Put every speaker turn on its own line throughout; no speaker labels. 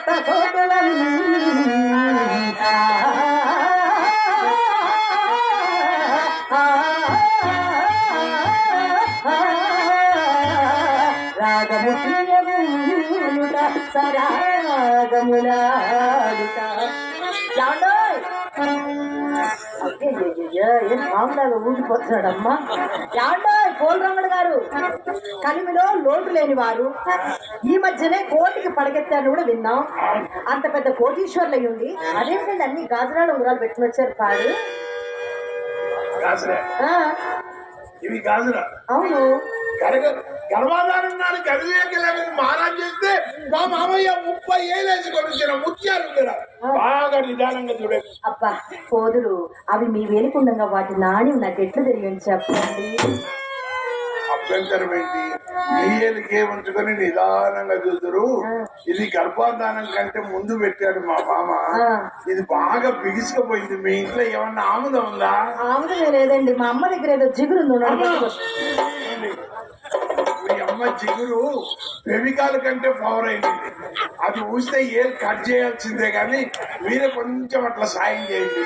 కొత్త కోటలంతా రాగము ప్రియముట సరాగములాడుతా ఏం మామూలాగా ఊడిపోతున్నాడమ్మా. యాండో పోలరంగడు గారు కలిమిలో లోటు లేని వారు ఈ మధ్యనే కోటికి పడగెత్తాను కూడా విన్నాం. అంత పెద్ద కోటీశ్వర్లు అయి ఉండి అదేంటండి అన్ని గాజురాలు ఉంగరాలు పెట్టుకుని వచ్చారు కాదు?
ఇవి గాజురా?
అవును.
గర్భాధారం నాడు గడివేకలని మారాజ్ చేస్తే మా మామయ్య 30 ఏళ్ళు వేసి కొనిచ్చిన ముత్యాలు బాగా నిదానంగా చూడే.
అబ్బా సోదరు, అవి మీ వేలికుండగా వాటి నాణ్యం నాకు ఎట్లా తెలియని చెప్పండి.
అభ్యంతరం ఏంటి? నీళ్ళకే ఉంచుకొని నిదానంగా చూద్దరు. ఇది గర్భాధానం కంటే ముందు పెట్టాడు మా మామ. ఇది బాగా బిగుసుకుపోయింది. మీ ఇంట్లో ఏమన్నా ఆముదం ఉందా?
ఆముదమే లేదండి, మా అమ్మ దగ్గర ఏదో జిగురు ఉంది.
మీ అమ్మ జిగురు ఫెవికాల్ కంటే పవర్ అయింది. అది ఊస్తే ఏం కట్ చేయాల్సిందే కానీ మీరే కొంచెం అట్లా సాయం చేయండి.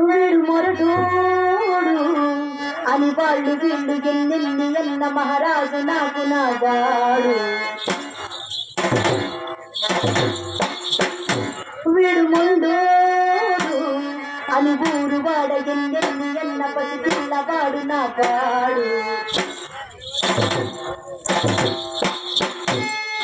వీడు మొరటోడు అని వాళ్ళు వీళ్ళు ఎన్నెన్ని అన్న మహారాజు నాకు నాగాడు.